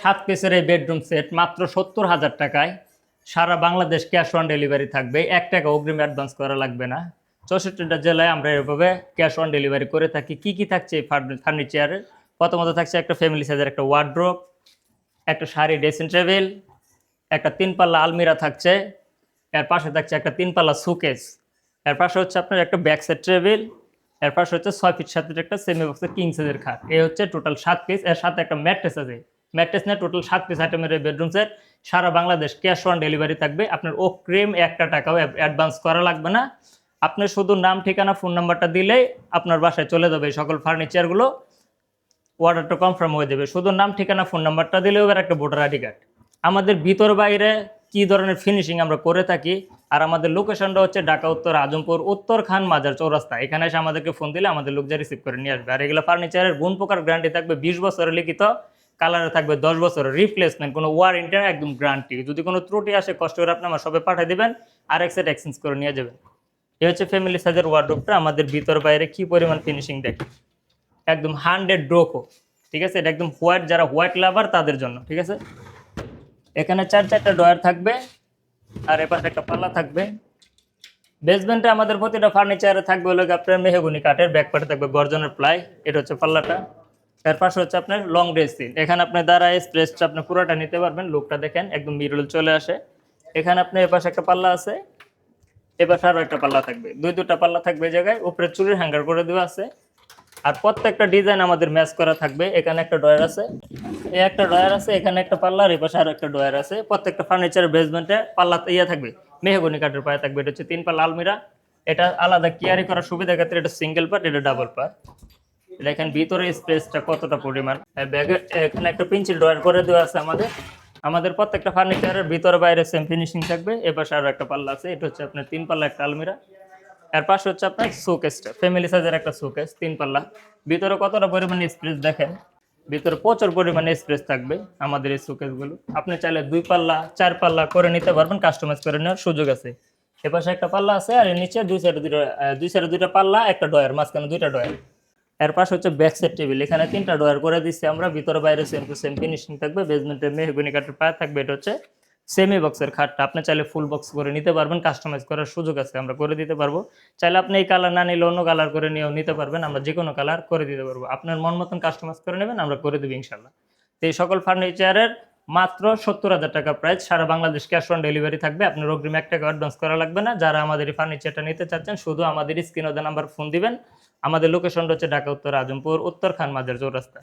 7 পিসের এই bedroom set মাত্র 70,000 টাকায় সারা বাংলাদেশ ক্যাশ অন ডেলিভারি থাকবে। 1 টাকা অগ্রিম অ্যাডভান্স করা লাগবে না। 64টা জেলায় আমরা এভাবে ক্যাশ অন ডেলিভারি করে থাকি। কি কি থাকছে এই ফার্নিচারের? প্রথমত থাকছে একটা ফ্যামিলি সাইজের একটা ওয়ার্ড্রোব, একটা শাড়ি ড্রেসিং টেবিল, একটা 3 পাল্লা আলমিরা থাকছে, এর পাশে থাকছে একটা 3 পাল্লা সুকেস, এর পাশে হচ্ছে আপনার একটা ব্যাক সাইড টেবিল, এর পাশে হচ্ছে 6 ফিট 7 ফিট একটা সেমি বক্সের কিং সাইজের খাট। এই হচ্ছে টোটাল 7 পিস। এর সাথে একটা ম্যাট্রেস আছে। ম্যাট্রেস নিয়ে টোটাল 7 পিস আইটেমের এই বেডরুম সেট সারা বাংলাদেশ ক্যাশ অন ডেলিভারি থাকবে। আপনার অগ্রিম 1 টাকাও অ্যাডভান্স করা লাগবে না। আপনি শুধু নাম, ঠিকানা, ফোন নাম্বারটা দিলেই আপনার বাসায় চলে যাবে এই সকল ফার্নিচারগুলো। অর্ডারটা কনফার্ম হয়ে যাবে। শুধু নাম, ঠিকানা, ফোন নাম্বারটা দিলেও এবার একটা ভোটার আইডি কার্ড। আমাদের ভিতর বাইরে কি ধরনের ফিনিশিং আমরা করে থাকি, আর আমাদের লোকেশনটা হচ্ছে ঢাকা উত্তর আজমপুর উত্তর খান মাজার চৌরাস্তা। এখানে এসে আমাদেরকে ফোন দিলে আমাদের লোক যা রিসিভ করে নিয়ে আসবে। আর এগুলো ফার্নিচারের গুণ প্রকার গ্যারান্টি থাকবে 20 বছরের লিখিত, কালারে থাকবে 10 বছরের রিপ্লেসমেন্ট, কোনো ওয়ারেন্টি একদম গ্যারান্টি। যদি কোনো ত্রুটি আসে কষ্ট করে আপনি আমার সবে পাঠিয়ে দেবেন, আর এক সেট এক্সচেঞ্জ করে নিয়ে যাবেন। এই হচ্ছে ফ্যামিলি সাইজের ওয়ার্ডরোবটা। আমাদের ভিতর বাইরে কি পরিমাণ ফিনিশিং দেখে, একদম 100 ড্রোকো, ঠিক আছে। এটা একদম হোয়াইট, যারা হোয়াইট লাভার তাদের জন্য, ঠিক আছে। এখানে 4টা ডয়ার থাকবে, আর এপাশে একটা পাল্লা থাকবে। বেসমেন্টে আমাদের প্রতিটা ফার্নিচারে থাকবে হলো আপনার মেহগনি কাঠের, ব্যাক পার্টে থাকবে গর্জনের প্লাই। এটা হচ্ছে পাল্লাটা। এর পাশে হচ্ছে আপনার লং ড্রেসিং। এখানে আপনি দাঁড়ায় স্পেসটা আপনি পুরোটা নিতে পারবেন। লুকটা দেখেন একদম মিরর চলে আসে। এখানে আপনি এপাশে একটা পাল্লা আছে, এপাশে আরও একটা পাল্লা থাকবে, দুটা পাল্লা থাকবে এই জায়গায়। উপরে চুরির হ্যাঙ্গার করে দেওয়া আছে। আর প্রত্যেকটা ডিজাইন আমাদের ম্যাচ করা থাকবে। এখানে একটা ডয়ার আছে, এই একটা ডয়ার আছে, এখানে একটা পাল্লা, আর এপাশে আরো একটা ডয়ার আছে। প্রত্যেকটা ফার্নিচারের বেসমেন্টে পাল্লা থাকবে, মেহগনি কাঠের পায়ে থাকবে। এটা হচ্ছে 3 পাল্লা আলমিরা। এটা আলাদা ক্যারি করার সুবিধা ক্ষেত্রে এটা সিঙ্গেল পার্ট, এটা ডাবল পার্ট। দেখেন ভিতরে স্পেসটা কতটা পরিমাণ। ব্যাগে এখানে একটা পেন্সিল ডয়ার করে দেওয়া আছে আমাদের। আমাদের প্রত্যেকটা ফার্নিচারের ভিতরে বাইরে সেম ফিনিশিং থাকবে। এপাশে আরো একটা পাল্লা আছে, এটা হচ্ছে আপনার 3 পাল্লা একটা আলমিরা। এর পাশে হচ্ছে আপনার শোকেসটা, ফ্যামিলি সাইজের একটা শোকেস 3 পাল্লা। ভিতরে কতটা পরিমাণে স্পেস দেখেন, ভিতরে প্রচুর পরিমাণে স্পেস থাকবে আমাদের এই শোকেসগুলো। আপনি চাইলে 2 পাল্লা 4 পাল্লা করে নিতে পারবেন, কাস্টমাইজ করে নেওয়ার সুযোগ আছে। এপাশে একটা পাল্লা আছে, আর এর নিচে দুই সাইডে দুইটা পাল্লা, একটা ডয়ার, মাঝখানে 2টা ডয়ার। এর পাশে হচ্ছে ব্যাক সাইড টেবিল, এখানে 3টা ডয়ার করে দিচ্ছি আমরা। ভিতরে বাইরে সেম টু সেম ফিনিশিং থাকবে। বেসমেন্টে মেহগনি কাঠের পায়া থাকবে। এটা হচ্ছে সেমি বক্সের খাটটা। আপনি চাইলে ফুল বক্স করে নিতে পারবেন, কাস্টমাইজ করার সুযোগ আছে, আমরা করে দিতে পারবো। চাইলে আপনি এই কালার না নিলে অন্য কালার করে নিয়েও নিতে পারবেন, আমরা যে কোনো কালার করে দিতে পারবো। আপনার মন মতন কাস্টমাইজ করে নেবেন, আমরা করে দেবো ইনশাল্লাহ। তো এই সকল ফার্নিচারের মাত্র 70,000 টাকা প্রাইস, সারা বাংলাদেশ ক্যাশ অন ডেলিভারি থাকবে। আপনার অগ্রিম 1 টাকা অ্যাডভান্স করা লাগবে না। যারা আমাদের এই ফার্নিচারটা নিতে চাচ্ছেন, শুধু আমাদের স্ক্রিনে দেওয়া নাম্বার ফোন দিবেন। আমাদের লোকেশনটা হচ্ছে ঢাকা উত্তর আজমপুর উত্তর খান মাজার চৌরাস্তা।